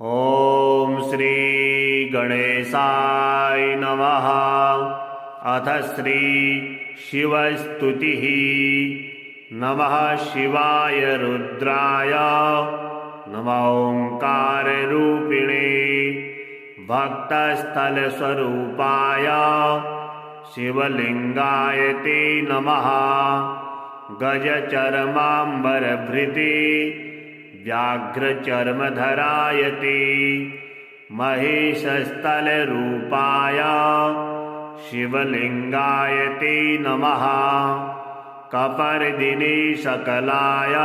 ॐ श्री गणेशाय नमः। अथ श्री शिवस्तुतिः। नमः शिवाय रुद्राय नमः ओंकाररूपिणे भक्तस्थलस्वरूपाय शिवलिंगाय ते नमः। गजचर्माम्बरभृते व्याघ्रचर्मधराय ते महेशस्थलरूपाय शिवलिंगाय ते नमः। कपर्दिने सकलाय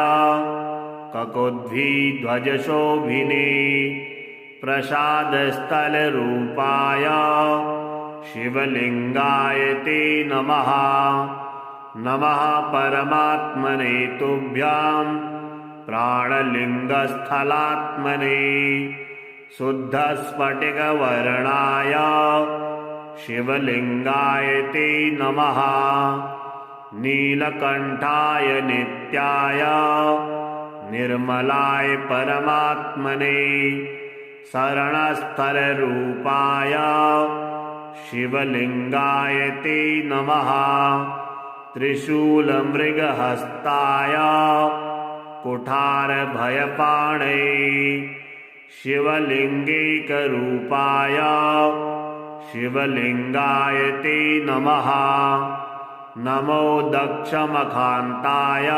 ककुद्भिध्वजशोभिने प्रसादस्थलरूपाय शिवलिंगाय ते नमः। नमः परमात्मने तुभ्यां प्राणलिंगस्थलात्मने शुद्धस्फटिकवर्णाय शिवलिंगाय ते नमः। नीलकंठाय नित्याय निर्मलाय परमात्मने शरणस्थलरूपाय शिवलिंगाय ते नमः। त्रिशूलमृगहस्ताय कुठारभयपाणे शिवलिंगैकरूपाय शिवलिंगाय ते नमः। नमो दक्षमखान्ताय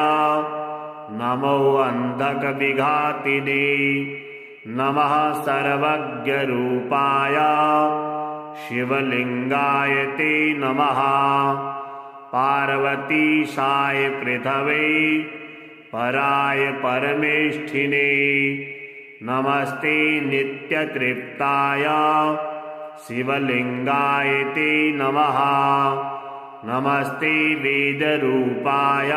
नमो अन्धकविघातिने नमः। सर्वज्ञरूपाय शिवलिंगाय ते नमः। पार्वतीशाय पृथवे पराय परमेष्ठिने नमस्ते। नित्यतृप्ताय शिवलिंगाय ते नमः। नमस्ते वेदरूपाय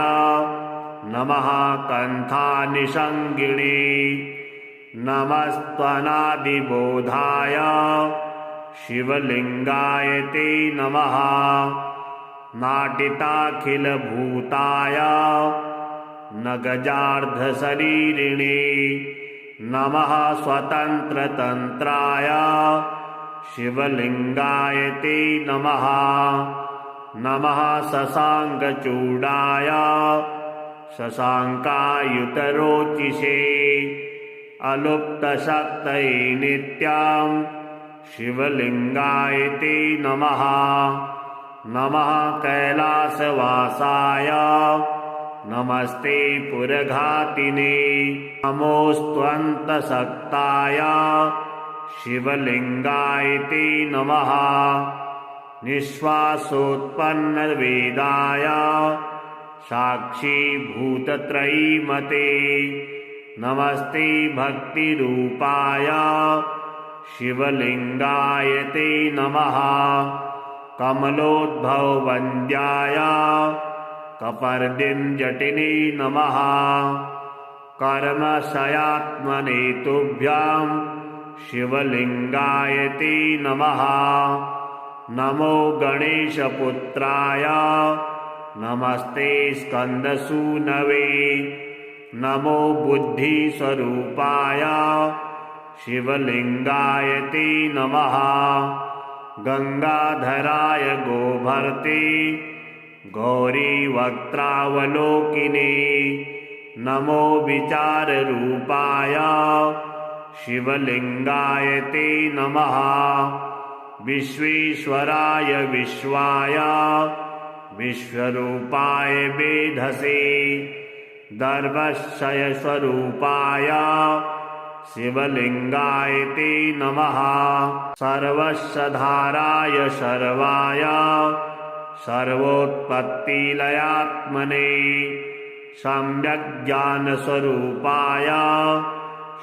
नमः। कन्थानिषङ्गिणे नमस्त्वनादिबोधाय शिवलिंगाय ते नमः। नाटिताखिलभूताय नगजार्धशरीरिणे नमः। स्वतन्त्रतन्त्राय शिवलिंगाय ते नमः। नमः शशाङ्कचूडाय शशाङ्कायुतरोचिषे अलुप्तशक्तये नित्यां शिवलिंगाय ते नमः। नमः कैलासवासाय नमस्ते पुरघातिने नमोऽस्त्वन्तशक्ताय शिवलिंगाय ते नमः। निःश्वासोत्पन्नवेदाय साक्षीभूतत्रयीमते नमस्ते। भक्तिरूपाय शिवलिंगाय ते नमः। कमलोद्भववन्द्याय कपर्दिञ्जटिने नमः। कर्मशयात्मने तुभ्यां शिवलिंगाय ते नमः। नमो गणेशपुत्राय नमस्ते स्कन्दसूनवे नमो बुद्धिस्वरूपाय शिवलिंगाय ते नमः। गंगाधराय गोभर्ते गौरीवक्त्रावलोकिने नमो विचाररूपाय शिवलिंगाय ते नमः। विश्वेश्वराय विश्वाय विश्वरूपाय वेधसे दर्भक्षयस्वरूपाय शिवलिंगाय ते नमः। सर्वस्वधाराय सर्वाय सर्वोत्पत्तिलयात्मने सम्यग्ज्ञानस्वरूपाय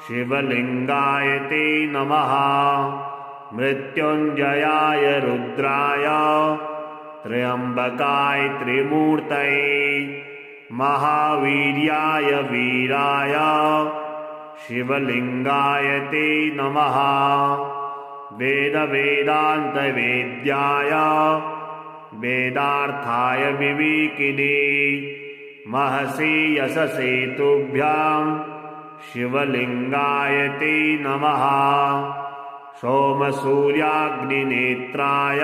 शिवलिंगाय ते नमः। मृत्युंजयाय रुद्राय त्र्यंबकाय त्रिमूर्तये महावीर्याय वीराय शिवलिंगाय ते नमः। वेदवेदान्तवेद्याय वेदार्थाय विवेकिने महसि यशसे तुभ्यां शिवलिंगाय ते नमः। सोमसूर्याग्निनेत्राय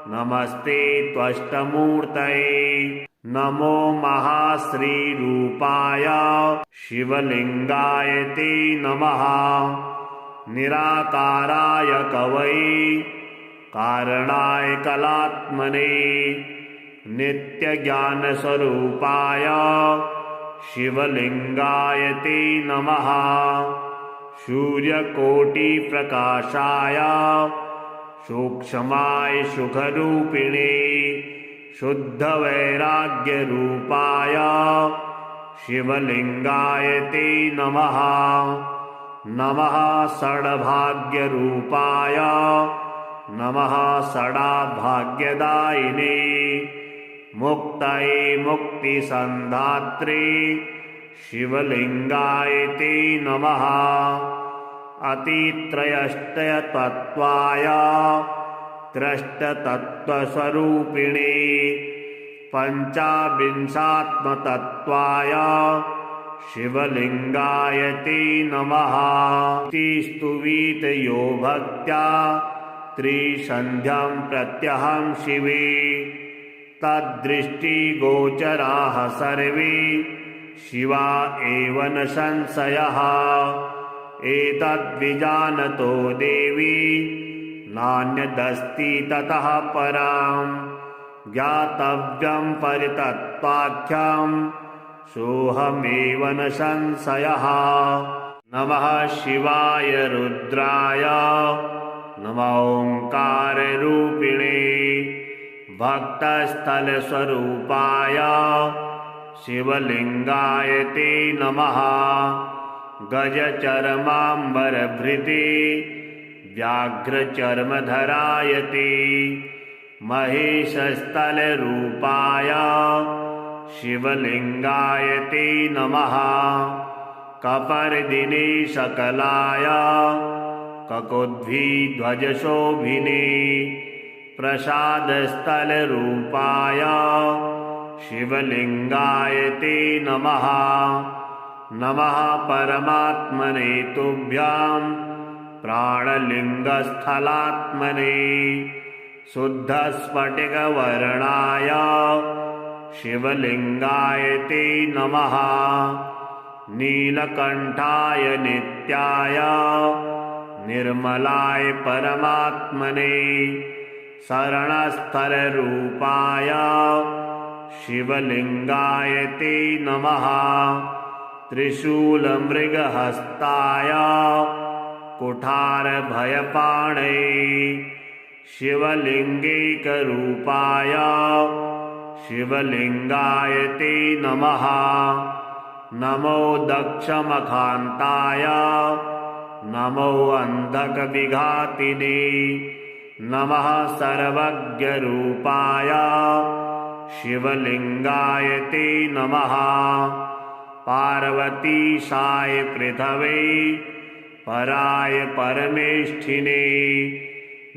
नमस्ते त्वष्टमूर्तये। नमो महाश्रीरूपाय शिवलिंगाय ते नमः। निराकाराय कवये कारणाय कलात्मने नित्यज्ञानस्वरूपाय शिवलिंगाय ते नमः। सूर्यकोटिप्रकाशाय सूक्ष्माय सुखरूपिणे शुद्धवैराग्यरूपाय शिवलिंगाय ते नमः। नमः षड्भाग्यरूपाय नमः षडाभाग्यदायिने मुक्तये मुक्तिसन्धात्रे शिवलिंगाय ते नमः। अतित्रयष्टयतत्त्वाय त्र्यष्टतत्त्वस्वरूपिणे पञ्चविंशात्मतत्त्वाय शिवलिंगाय ते नमः। स्तुवीतयो भक्त्या त्रिसन्ध्यां प्रत्यहं शिवे तद्दृष्टिगोचराः सर्वे शिवा एव न संशयः। एतद्विजानतो देवी नान्यदस्ति ततः परां ज्ञातव्यं परितत्त्वाख्यं सोऽहमेव न संशयः। नमः शिवाय रुद्राय नमः ओंकाररूपिणे भक्तस्थलस्वरूपाय शिवलिंगाय ते नमः। गजचर्माम्बरभृते व्याघ्रचर्मधराय ते महेशस्थलरूपाय शिवलिंगाय ते नमः। कपर्दिने सकलाय ककुद्भिध्वजशोभिने प्रसादस्थलरूपाय शिवलिंगाय ते नमः। नमः परमात्मने तुभ्यां प्राणलिंगस्थलात्मने शुद्धस्फटिकवर्णाय शिवलिंगाय ते नमः। नीलकंठाय नित्याय निर्मलाय परमात्मने शरणस्थलरूपाय शिवलिंगाय ते नमः। त्रिशूलमृगहस्ताय कुठारभयपाणे शिवलिंगैकरूपाय शिवलिंगाय ते नमः। नमो दक्षमखान्ताय नमो अन्धकविघातिने नमः सर्वज्ञरूपाय शिवलिंगाय ते नमः। पार्वतीशाय पृथवे पराय परमेष्ठिने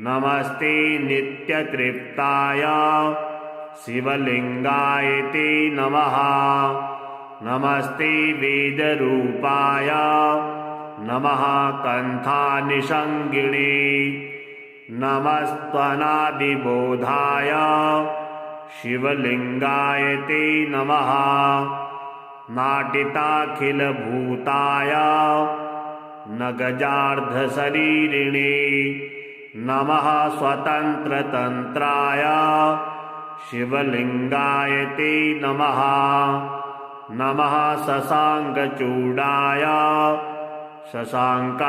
नमस्ते नित्यतृप्ताय शिवलिंगाय ते नमः। नमस्ते वेदरूपाय नमः कन्थानिषङ्गिणे नमस्त्वनादिबोधाय शिवलिंगाय ते नमः। नाटिताखिलभूताय नगजार्धशरीरिणे नमः स्वतन्त्रतन्त्राय शिवलिंगाय ते नमः। नमः शशाङ्कचूडाय शशाङ्कायुतरोचिषे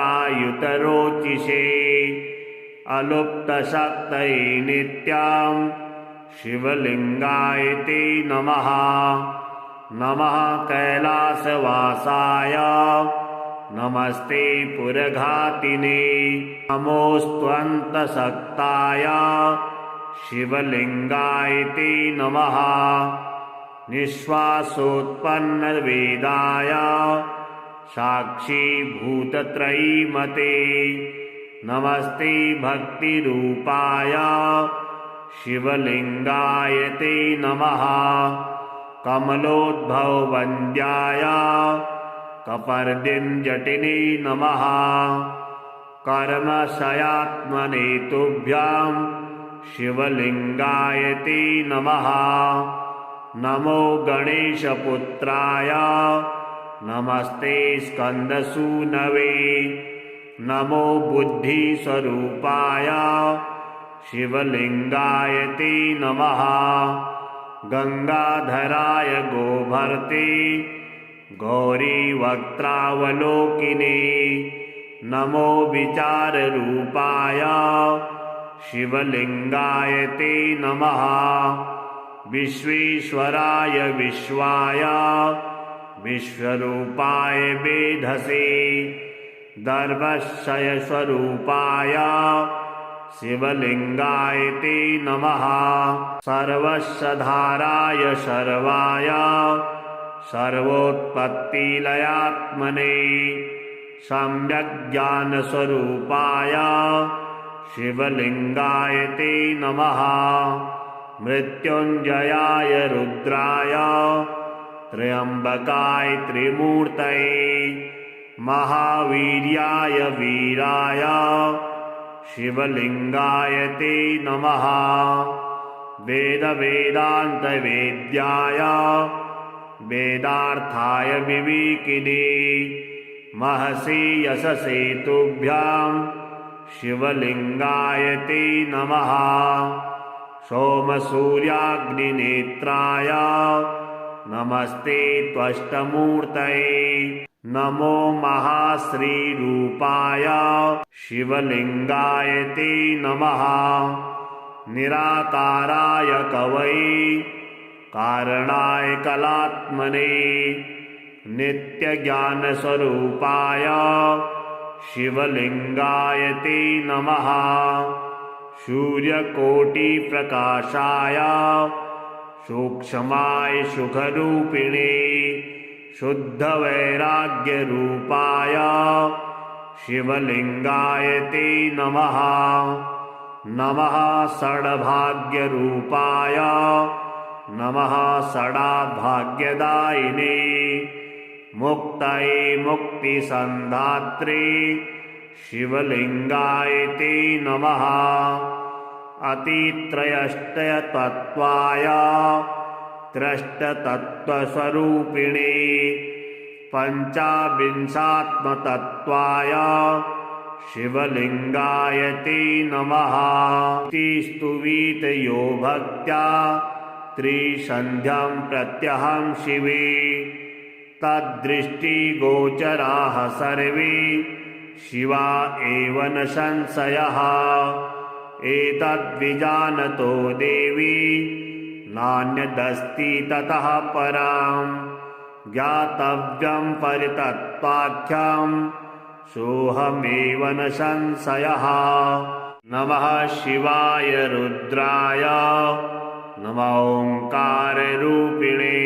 अलुप्तशक्तये नित्यां शिवलिंगाय ते नमः। नमः कैलासवासाय नमस्ते पुरघातिने नमोऽस्त्वन्तशक्ताय शिवलिंगाय ते नमः। निःश्वासोत्पन्नवेदाय साक्षीभूतत्रयीमते नमस्ते भक्तिरूपाय शिवलिंगाय ते नमः। कमलोद्भववन्द्याय कपर्दिञ्जटिने नमः कर्मशयात्मने तुभ्यां शिवलिङ्गाय ते नमः नमो गणेशपुत्राय नमस्ते स्कन्दसूनवे नमो बुद्धिस्वरूपाय शिवलिङ्गाय ते नमः गंगाधराय गोभर्ते गौरीवक्त्रावलोकिने नमो विचाररूपाय शिवलिङ्गाय ते नमः विश्वेश्वराय विश्वाय विश्वरूपाय वेधसे दर्भक्षयस्वरूपाय शिवलिङ्गाय ते नमः सर्वस्वधाराय सर्वाय सर्वोत्पत्तिलयात्मने सम्यग्ज्ञानस्वरूपाय शिवलिङ्गाय ते नमः मृत्युञ्जयाय रुद्राय त्र्यम्बकाय त्रिमूर्तये महावीर्याय वीराय शिवलिङ्गाय ते नमः वेदान्तवेद्याय वेदार्थाय विवेकिने महसि यशसे तुभ्यां शिवलिङ्गाय ते नमः सोमसूर्याग्निनेत्राय नमस्ते त्वष्टमूर्तये नमो महाश्रीरूपाय शिवलिङ्गाय ते नमः निराकाराय कवये कारणाय कलात्मने नित्यज्ञानस्वरूपाय शिवलिङ्गाय ते नमः सूर्यकोटिप्रकाशाय सूक्ष्माय सुखरूपिणे शुद्धवैराग्यरूपाय शिवलिङ्गाय ते नमः नमः षड्भाग्यरूपाय नमः षडाभाग्यदायिने मुक्तये मुक्तिसन्धात्रे शिवलिङ्गाय ते नमः अतित्रयष्टयतत्त्वाय त्र्यष्टतत्त्वस्वरूपिणे पञ्चाविंशात्मतत्त्वाय शिवलिङ्गाय ते नमः स्तुवीत यो भक्त्या त्रिसन्ध्यां प्रत्यहं शिवे तद्दृष्टिगोचराः सर्वे शिवा एव न संशयः एतद्विजानतो देवी नान्यदस्ति ततः परां ज्ञातव्यं परितत्त्वाख्यं सोऽहमेव न संशयः नमः शिवाय रुद्राय नमः ओङ्काररूपिणे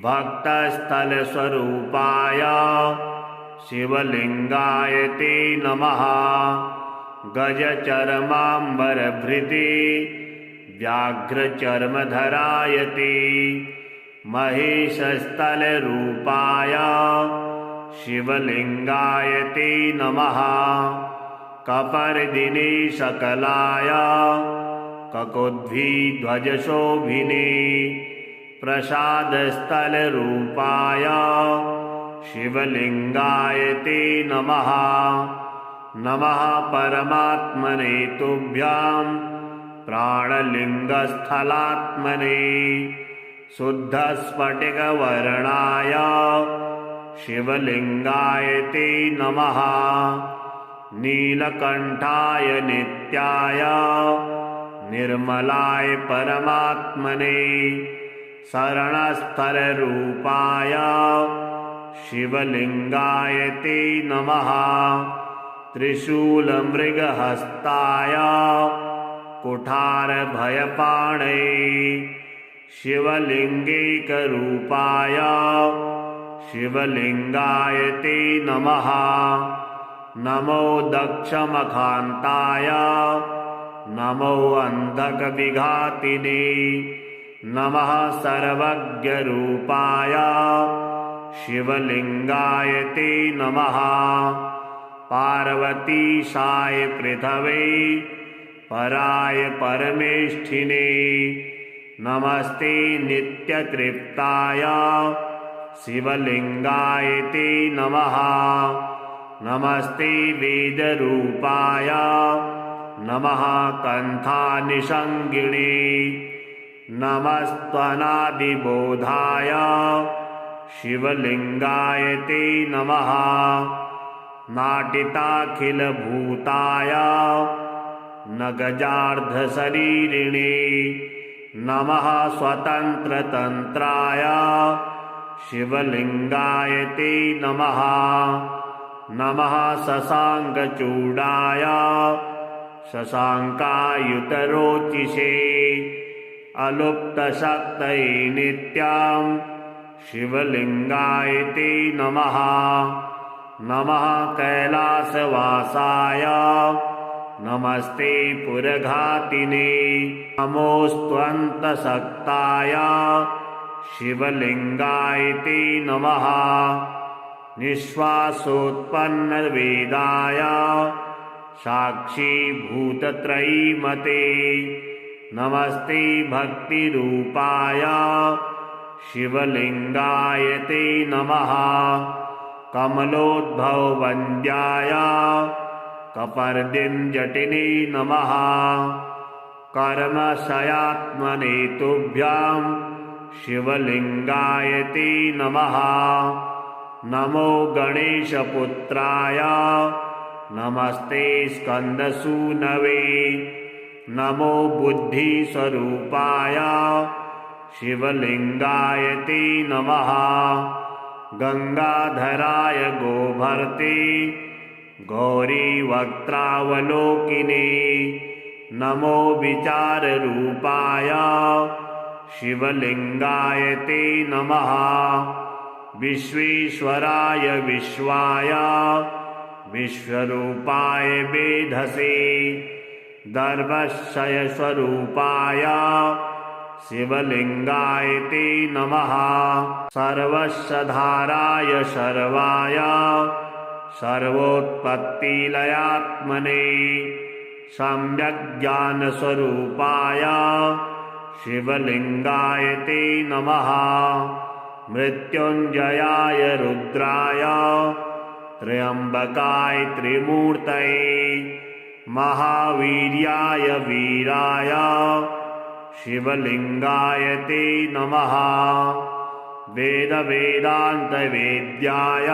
भक्तस्थलस्वरूपाय शिवलिङ्गाय ते नमः गजचर्माम्बरभृते व्याघ्रचर्मधराय ते महेशस्थलरूपाय शिवलिङ्गाय ते नमः कपर्दिने सकलाय ककुद्भिध्वजशोभिने प्रसादस्थलरूपाय शिवलिङ्गाय ते नमः नमः परमात्मने तुभ्यां प्राणलिङ्गस्थलात्मने शुद्धस्फटिकवर्णाय शिवलिङ्गाय ते नमः नीलकण्ठाय नित्याय निर्मलाय परमात्मने शरणस्थलरूपाय शिवलिङ्गाय ते नमः त्रिशूलमृगहस्ताय कुठारभयपाणये शिवलिङ्गैकरूपाय शिवलिङ्गाय ते नमः नमो दक्षमखान्ताय नमो अन्धकविघातिने नमः सर्वज्ञरूपाय शिवलिंगाय ते नमः। पार्वतीशाय पृथवे पराय परमेष्ठिने नमस्ते नित्यतृप्ताय शिवलिंगाय ते नमः। नमस्ते वेदरूपाय नमः कन्थानिषङ्गिणे नमस्त्वनादिबोधाय शिवलिंगाय ते नमः। नाटिताखिलभूताय नगजार्धशरीरिणे नमः। स्वतन्त्रतन्त्राय शिवलिंगाय ते नमः। नमः शशाङ्कचूडाय शशाङ्कायुतरोचिषे अलुप्तशक्तये नित्यां शिवलिंगाय ते नमः। नमः कैलासवासाय नमस्ते पुरघातिने नमोऽस्त्वन्तशक्ताय शिवलिंगाय ते नमः। निःश्वासोत्पन्नवेदाय साक्षीभूतत्रयीमते नमस्ते भक्तिरूपाय शिवलिंगाय ते नमः। कमलोद्भववन्द्याय कपर्दिञ्जटिने नमः। कर्मशयात्मने तुभ्यां शिवलिंगाय ते नमः। नमो गणेशपुत्राय नमस्ते स्कन्दसूनवे नमो बुद्धिस्वरूपाय शिवलिंगाय ते नमः। गंगाधराय गोभर्ते गौरीवक्त्रावलोकिने नमो विचाररूपाय शिवलिंगाय ते नमः। विश्वेश्वराय विश्वाय विश्वरूपाय वेधसे दर्भक्षयस्वरूपाय शिवलिंगाय ते नमः। सर्वस्वधाराय सर्वाय सर्वोत्पत्तिलयात्मने सम्यग्ज्ञानस्वरूपाय शिवलिंगाय ते नमः। मृत्युंजयाय रुद्राय त्र्यंबकाय त्रिमूर्तये महावीर्याय वीराय शिवलिंगाय ते नमः। वेदवेदान्तवेद्याय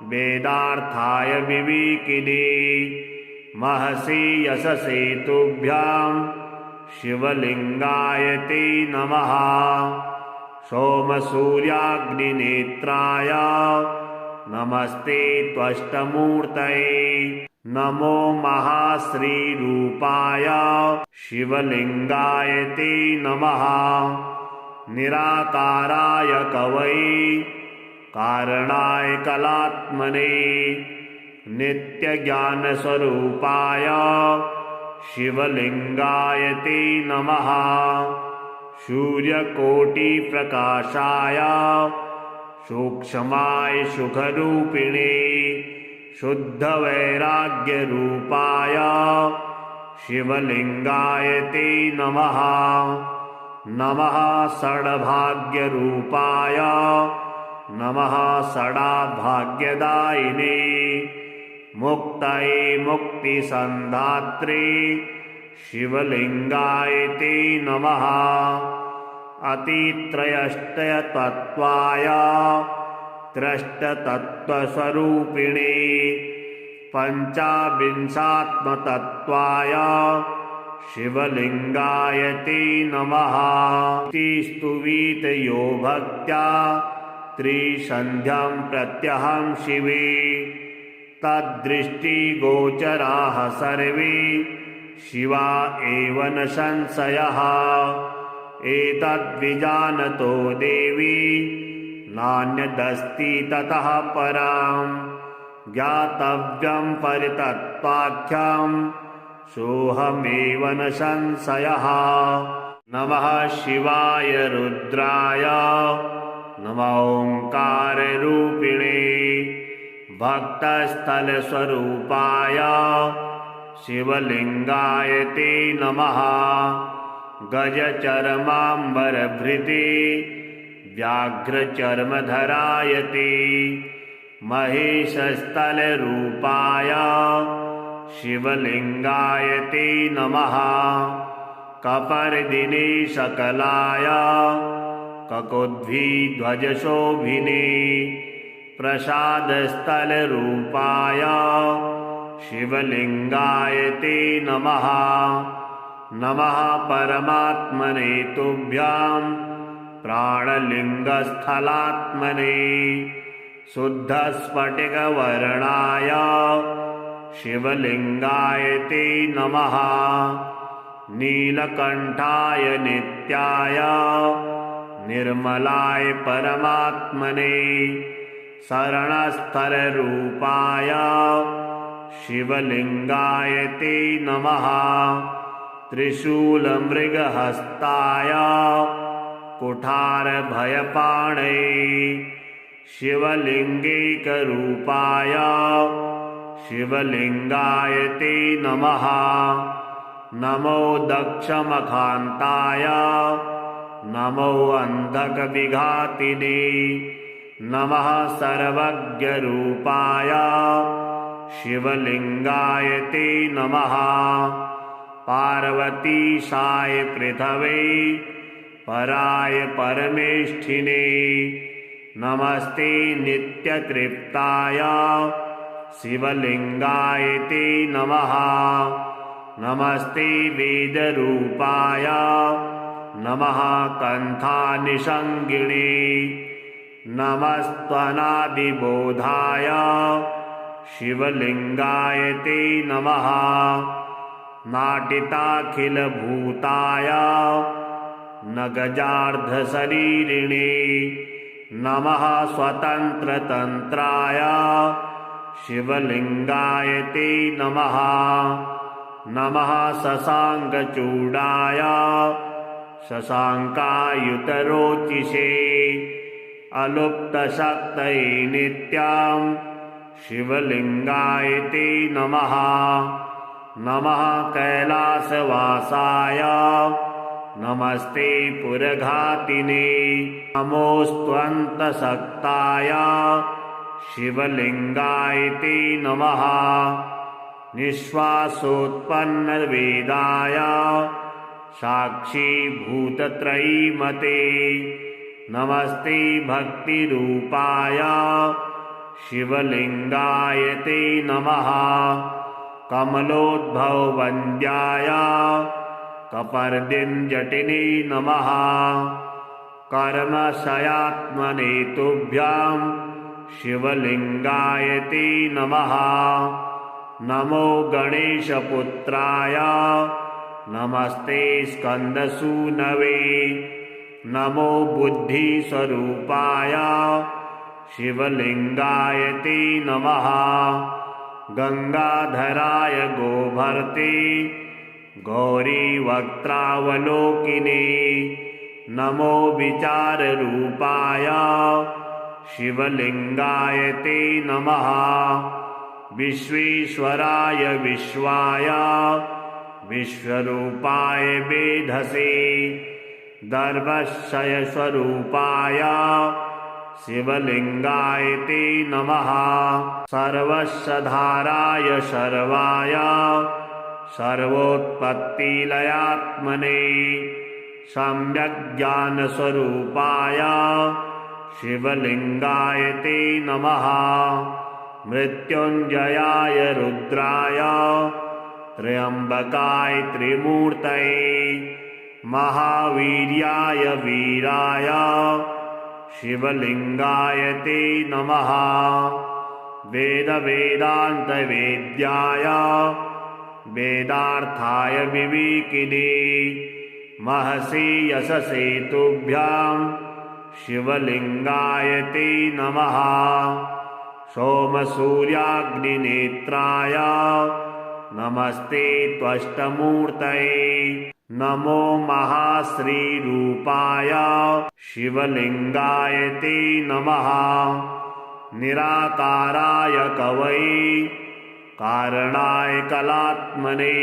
वेदार्थाय विवेकिने महसि यशसे तुभ्यां शिवलिंगाय ते नमः। सोमसूर्याग्निनेत्राय नमस्ते त्वष्टमूर्तये नमो महाश्रीरूपाय शिवलिंगाय ते नमः। निराकाराय कवये कारणाय कलात्मने नित्यज्ञानस्वरूपाय शिवलिंगाय ते नमः। सूर्यकोटिप्रकाशाय सूक्ष्माय सुखरूपिणे शुद्धवैराग्यरूपाय शिवलिंगाय ते नमः। नमः षड्भाग्यरूपाय नमः षडाभाग्यदायिने मुक्तये मुक्तिसन्धात्रे शिवलिंगाय ते नमः। अतित्रयष्टयतत्त्वाय त्र्यष्टतत्त्वस्वरूपिणे पञ्चाविंशात्मतत्त्वाय शिवलिंगाय ते नमः। स्तुवीतयो भक्त्या त्रिसन्ध्यां प्रत्यहं शिवे तद्दृष्टिगोचराः सर्वे शिवा एव न संशयः। एतद्विजानतो देवी नान्यदस्ति ततः परां ज्ञातव्यं परितत्त्वाख्यं सोऽहमेव न संशयः। नमः शिवाय रुद्राय नमो ओंकाररूपिणे भक्तस्थलस्वरूपाय शिवलिंगाय ते नमः। गजचर्माम्बरभृते व्याघ्रचर्मधराय ते महेशस्थलरूपाय शिवलिंगाय ते नमः। कपर्दिने सकलाय ककुद्भिध्वजशोभिने प्रसादस्थलरूपाय शिवलिंगाय ते नमः। नमः परमात्मने तुभ्यां प्राणलिंगस्थलात्मने शुद्धस्फटिकवर्णाय शिवलिंगाय ते नमः। नीलकंठाय नित्याय निर्मलाय परमात्मने शरणस्थलरूपाय शिवलिंगाय ते नमः। त्रिशूलमृगहस्ताय कुठारभयपाणे शिवलिंगैकरूपाय शिवलिंगाय ते नमः। नमो दक्षमखान्ताय नमो अन्धकविघातिने नमः। सर्वज्ञरूपाय शिवलिंगाय ते नमः। पार्वतीशाय पृथवे पराय परमेष्ठिने नमस्ते। नित्यतृप्ताय शिवलिंगाय ते नमः। नमस्ते वेदरूपाय नमः। कन्थानिषङ्गिणे नमस्त्वनादिबोधाय शिवलिंगाय ते नमः। नाटिताखिलभूताय नगजार्धशरीरिणे नमः। स्वतन्त्रतन्त्राय शिवलिंगाय ते नमः। नमः शशाङ्कचूडाय शशाङ्कायुतरोचिषे अलुप्तशक्तये नित्यां शिवलिंगाय ते नमः। नमः कैलासवासाय नमस्ते पुरघातिने नमोऽस्त्वन्तशक्ताय शिवलिंगाय ते नमः। निःश्वासोत्पन्नवेदाय साक्षीभूतत्रयीमते नमस्ते। भक्तिरूपाय शिवलिंगाय ते नमः। कमलोद्भववन्द्याय कपर्दिञ्जटिने नमः। कर्मशयात्मने तुभ्यां शिवलिंगाय ते नमः। नमो गणेशपुत्राय नमस्ते स्कन्दसूनवे नमो बुद्धिस्वरूपाय शिवलिंगाय ते नमः। गंगाधराय गोभर्ते गौरीवक्त्रावलोकिने नमो विचाररूपाय शिवलिंगाय ते नमः। विश्वेश्वराय विश्वाय विश्वरूपाय वेधसे दर्भक्षयस्वरूपाय शिवलिंगाय ते नमः। सर्वस्वधाराय सर्वाय सर्वोत्पत्तिलयात्मने सम्यग्ज्ञानस्वरूपाय शिवलिंगाय ते नमः। मृत्युंजयाय रुद्राय त्र्यंबकाय त्रिमूर्तये महावीर्याय वीराय शिवलिंगाय ते नमः। वेदांतवेद्याय वेदार्थाय विवेकिने महसि यशसे तुभ्यां शिवलिंगाय ते नमः। सोमसूर्याग्निनेत्राय नमस्ते त्वष्टमूर्तये नमो महाश्रीरूपाय शिवलिंगाय ते नमः। निराकाराय कवये कारणाय कलात्मने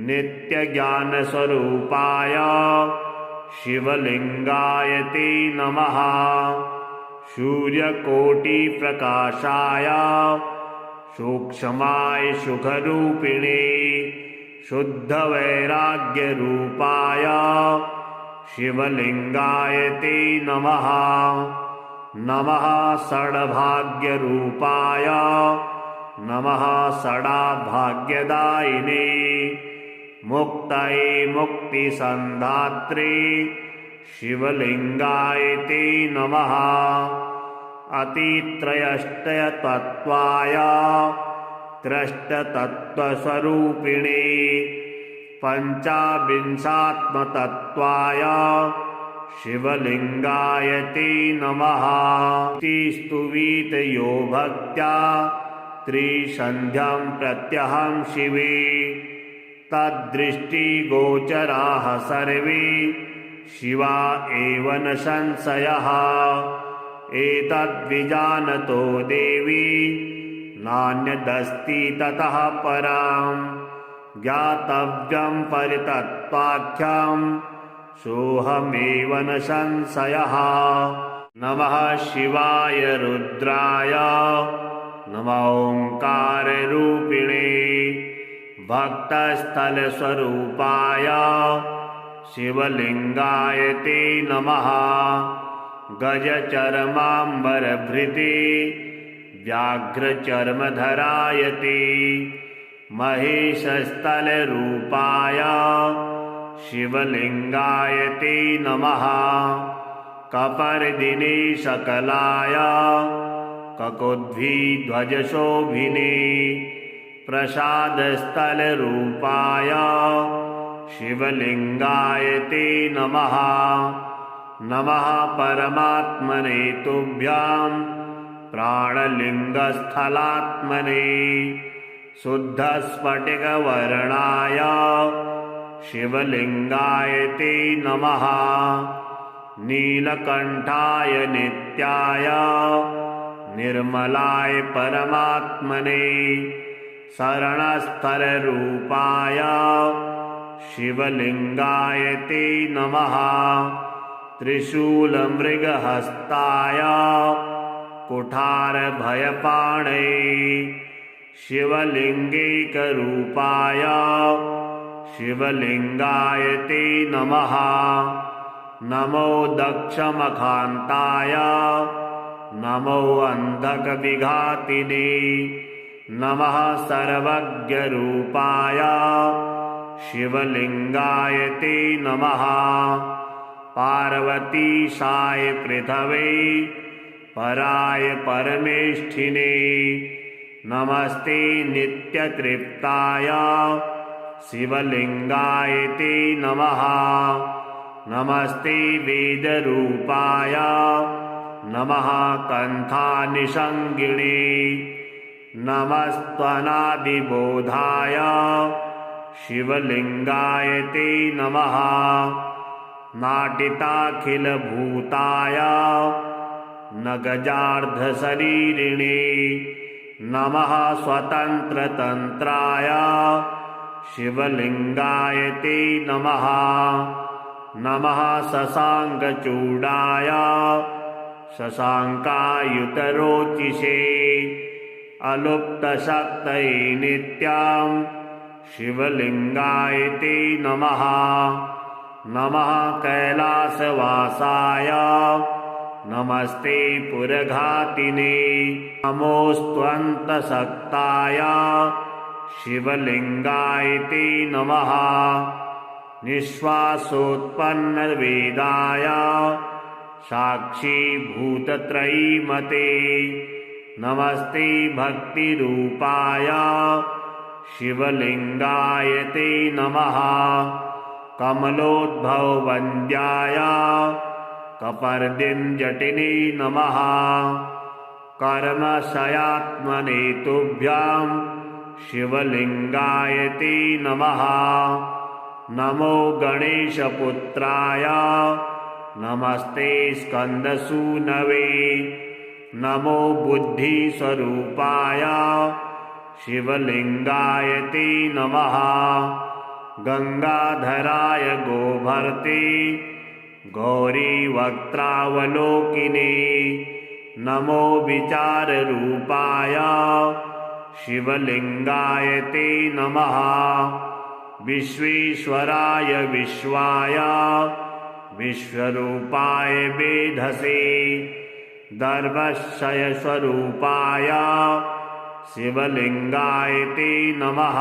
नित्यज्ञानस्वरूपाय शिवलिंगाय ते नमः। सूर्यकोटिप्रकाशाय सूक्ष्माय सुखरूपिणे शुद्धवैराग्यरूपाय शिवलिंगाय ते नमः। नमः षड्भाग्यरूपाय नमः षडाभाग्यदायिने मुक्तये मुक्तिसन्धात्रे शिवलिंगाय ते नमः। अतित्रयष्टयतत्त्वाय त्र्यष्टतत्त्वस्वरूपिणे पञ्चाविंशात्मतत्त्वाय शिवलिंगाय ते नमः। स्तुवीत यो भक्त्या त्रिसन्ध्यं प्रत्यहं शिवे तद्दृष्टिगोचराः सर्वे शिवा एव न संशयः। एतद्विजानतो देवी नान्यदस्ति ततः परां ज्ञातव्यं परितत्त्वाख्यं सोऽहमेव न संशयः। नमः शिवाय रुद्राय नमः ओंकाररूपिणे भक्तस्थलस्वरूपाय शिवलिंगाय ते नमः। गजचर्माम्बरभृते व्याघ्रचर्मधराय ते महेशस्थलरूपाय शिवलिंगाय ते नमः। कपर्दिने सकलाय ककुद्भिध्वजशोभिने प्रसादस्थलरूपाय शिवलिंगाय ते नमः। नमः परमात्मने तुभ्यं प्राणलिंगस्थलात्मने शुद्धस्फटिकवर्णाय शिवलिंगाय ते नमः। नीलकंठाय नित्याय निर्मलाय परमात्मने शरणस्थलरूपाय शिवलिंगाय ते नमः। त्रिशूलमृगहस्ताय कुठारभयपाणे शिवलिंगैकरूपाय शिवलिंगाय ते नमः। नमो दक्षमखान्ताय नमो अन्धकविघातिने नमः सर्वज्ञरूपाय शिवलिंगाय ते नमः। पार्वतीशाय पृथवे पराय परमेष्ठिने नमस्ते नित्यतृप्ताय शिवलिंगाय ते नमः। नमस्ते वेदरूपाय नमः कन्थानिषङ्गिणे नमस्त्वनादिबोधाय शिवलिंगाय ते नमः। नाटिताखिलभूताय नगजार्धशरीरिणे नमः। स्वतन्त्रतन्त्राय शिवलिंगाय ते नमः। नमः शशाङ्कचूडाय शशाङ्कायुतरोचिषे अलुप्तशक्तये नित्यां शिवलिंगाय ते नमः। नमः कैलासवासाय नमस्ते पुरघातिने नमोऽस्त्वन्तशक्ताय शिवलिंगाय ते नमः। निःश्वासोत्पन्नवेदाय साक्षीभूतत्रयीमते नमस्ते भक्तिरूपाय शिवलिंगाय ते नमः। कमलोद्भववन्द्याय कपर्दिञ्जटिने नमः। कर्मशयात्मने तुभ्यं शिवलिंगाय ते नमः। नमो गणेशपुत्राय नमस्ते स्कन्दसूनवे नमो बुद्धिस्वरूपाय शिवलिंगाय ते नमः गंगाधराय गोभर्ते गौरीवक्त्रावलोकिने नमो विचाररूपाय शिवलिंगाय ते नमः विश्वेश्वराय विश्वाय विश्वरूपाय वेधसे दर्भक्षयस्वरूपाय शिवलिंगाय ते नमः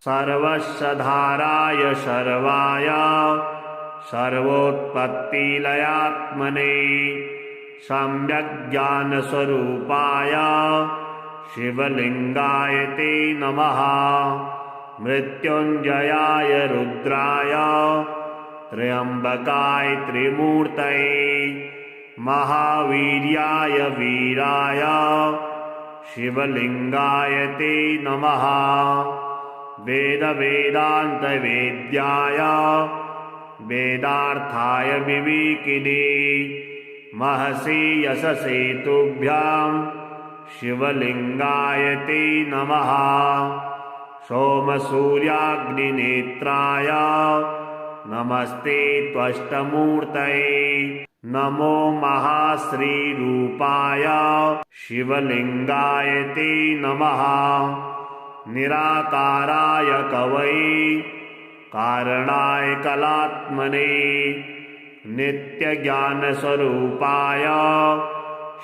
सर्वस्वधाराय सर्वाय सर्वोत्पत्तिलयात्मने सम्यग्ज्ञानस्वरूपाय शिवलिंगाय ते नमः मृत्युंजयाय रुद्राय त्र्यंबकाय त्रिमूर्तये महावीर्याय वीराय शिवलिंगाय ते नमः वेदांतवेद्याय वेदार्थाय विवेकिने महसि यशसे तुभ्यां शिवलिंगाय ते नमः सोमसूर्याग्निनेत्राय नमस्ते त्वष्टमूर्तये नमो महाश्रीरूपाय शिवलिंगाय ते नमः निराकाराय कवये कारणाय कलात्मने नित्यज्ञानस्वरूपाय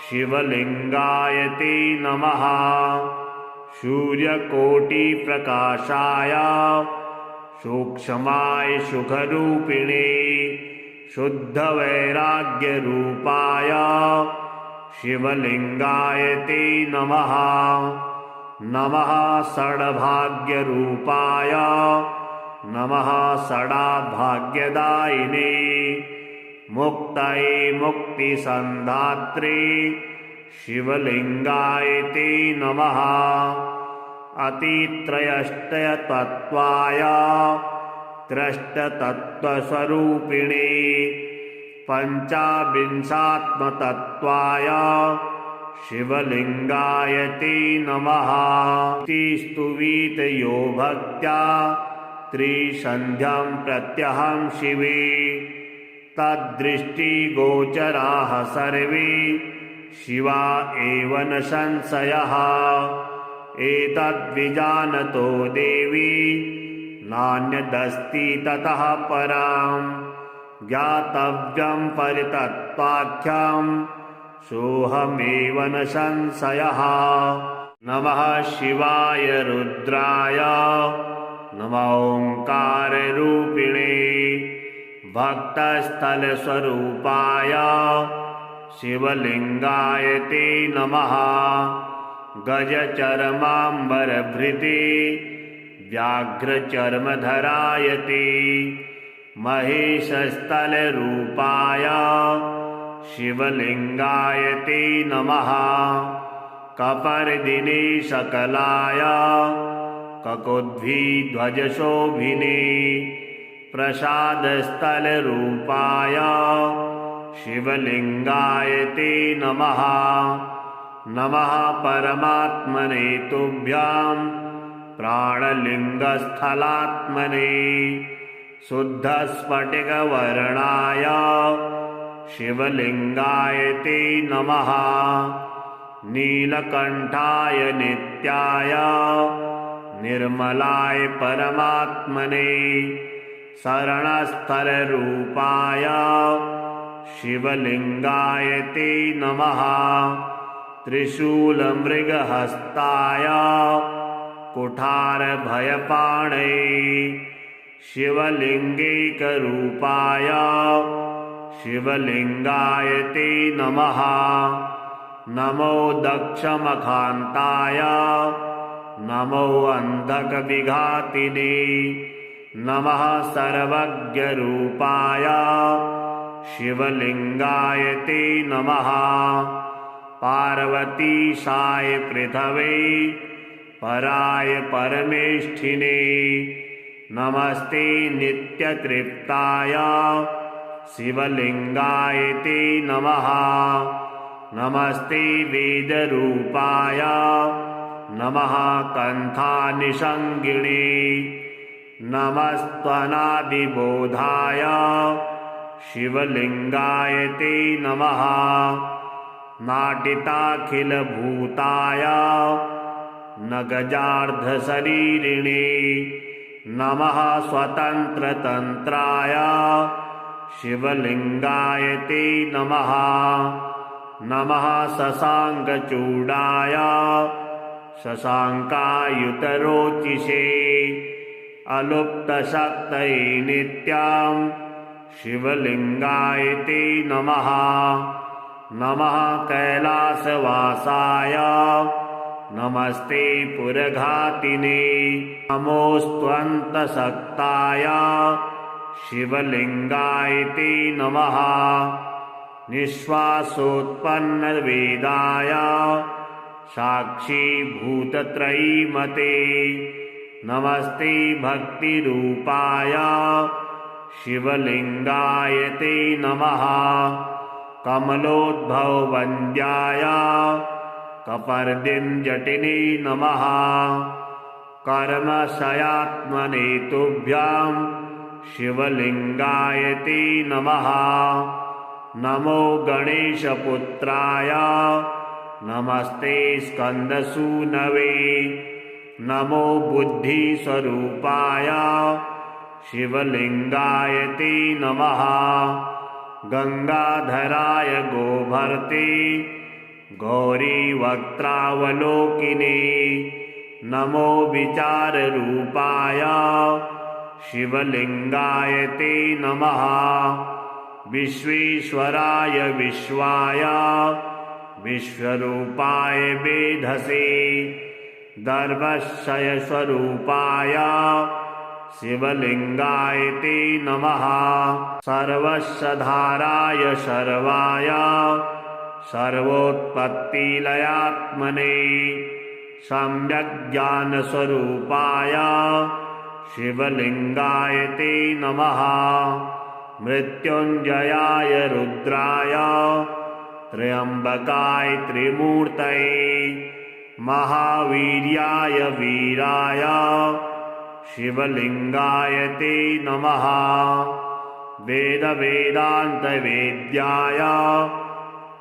शिवलिंगाय ते नमः सूर्यकोटिप्रकाशाय सूक्ष्माय सुखरूपिणे शुद्धवैराग्यरूपाय शिवलिंगाय ते नमः नमः षड्भाग्यरूपाय नमः षडाभाग्यदायिने मुक्तये मुक्तिसन्धात्रे शिवलिंगाय ते नमः अतित्रयष्टयतत्त्वाय त्र्यष्टतत्त्वस्वरूपिणे पञ्चविंशात्मतत्त्वाय शिवलिंगाय ते नमः स्तुवीत यो भक्त्या त्रिसन्ध्यां प्रत्यहं शिवे तद्दृष्टिगोचराः सर्वे शिवा एव न संशयः एतद्विजानतो देवी नान्यदस्ति ततः परां ज्ञातव्यं परितत्त्वाख्यं सोऽहमेव न संशयः नमः शिवाय रुद्राय नमः ओंकाररूपिणे भक्तस्थलस्वरूपाय शिवलिंगाय ते नमः गजचर्माम्बरभृते व्याघ्रचर्मधराय ते महेशस्थलरूपाय शिवलिंगाय ते नमः कपर्दिने सकलाय ककुद्भिध्वजशोभिने प्रसादस्थलरूपाय शिवलिंगाय ते नमः नमः परमात्मने तुभ्यां प्राणलिंगस्थलात्मने शुद्धस्फटिकवर्णाय शिवलिंगाय ते नमः नीलकंठाय नित्याय निर्मलाय परमात्मने शरणस्थलरूपाय शिवलिंगाय ते नमः त्रिशूलमृगहस्ताय कुठारभयपाणे शिवलिंगैकरूपाय शिवलिंगाय ते नमः नमो दक्षमखान्ताय नमो अन्धकविघातिने नमः सर्वज्ञरूपाय शिवलिंगाय ते नमः पार्वतीशाय पृथवे पराय परमेष्ठिने नमस्ते नित्यतृप्ताय शिवलिंगाय ते नमः। नमस्ते वेदरूपाय नमः कण्ठानिषङ्गिणे। नमस्त्वनादिबोधाय शिवलिंगाय ते नमः। नाटिताखिलभूताय नगजार्धशरीरिणे नमः। स्वतन्त्रतन्त्राय शिवलिंगाय ते नमः। नमः शशाङ्कचूडाय शशाङ्कायुतरोचिषे अलुप्तशक्तये नित्यां शिवलिंगाय ते नमः। नमः कैलासवासाय नमस्ते पुरघातिने। नमोऽस्त्वन्तशक्ताय शिवलिंगाय ते नमः। निःश्वासोत्पन्नवेदाय साक्षीभूतत्रयीमते नमस्ते। भक्तिरूपाय शिवलिंगाय ते नमः। कमलोद्भववन्द्याय कपर्दिञ्जटिने नमः। कर्मशयात्मने तुभ्यां शिवलिंगाय ते नमः। नमो गणेशपुत्राय नमस्ते स्कन्दसूनवे। नमो बुद्धिस्वरूपाय शिवलिंगाय ते नमः। गंगाधराय गोभर्ते गौरीवक्त्रावलोकिने नमो विचाररूपाय शिवलिंगाय ते नमः। विश्वेश्वराय विश्वाय विश्वरूपाय वेधसे दर्भक्षयस्वरूपाय शिवलिंगाय ते नमः। सर्वस्वधाराय सर्वाय सर्वोत्पत्तिलयात्मने सम्यग्ज्ञानस्वरूपाय शिवलिंगाय ते नमः। मृत्युंजयाय रुद्राय त्र्यंबकाय त्रिमूर्तये महावीर्याय वीराय शिवलिंगाय ते नमः। वेदवेदान्तवेद्याय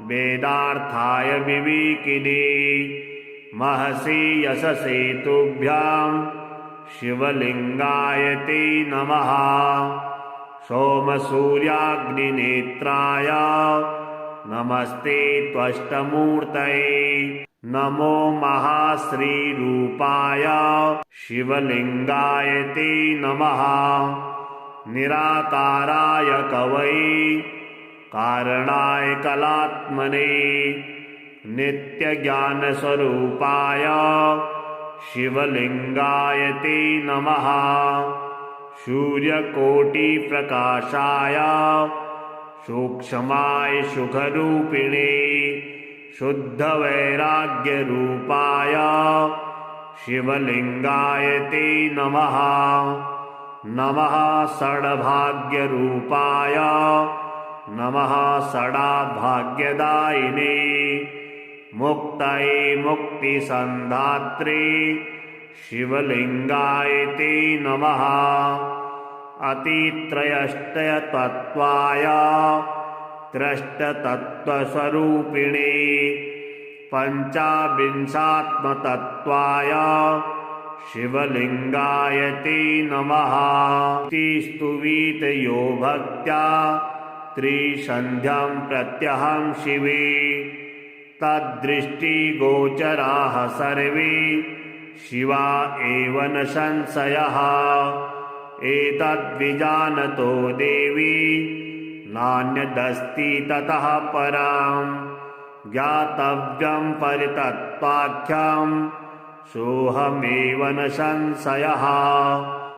वेदार्थाय विवेकिने महसि यशसे तुभ्यां शिवलिंगाय ते नमः। सोमसूर्याग्निनेत्राय नमस्ते त्वष्टमूर्तये नमो महाश्रीरूपाय शिवलिंगाय ते नमः। निराकाराय कवये कारणाय कलात्मने नित्यज्ञानस्वरूपाय शिवलिंगाय ते नमः। सूर्यकोटिप्रकाशाय सूक्ष्माय सुखरूपिणे शुद्धवैराग्यरूपाय शिवलिंगाय ते नमः। नमः षड्भाग्यरूपाय नमः षडाभाग्यदायिने मुक्तये मुक्तिसन्धात्रे शिवलिंगाय ते नमः। अतित्रयष्टयतत्त्वाय त्र्यष्टतत्त्वस्वरूपिणे पञ्चाविंशात्मतत्त्वाय शिवलिंगाय ते नमः। स्तुवीत यो भक्त्या त्रिसन्ध्यां प्रत्यहं शिवे तद्दृष्टिगोचराः सर्वे शिवा एव न संशयः। एतद्विजानतो देवी नान्यदस्ति ततः परां ज्ञातव्यं परितत्त्वाख्यं सोऽहमेव न संशयः।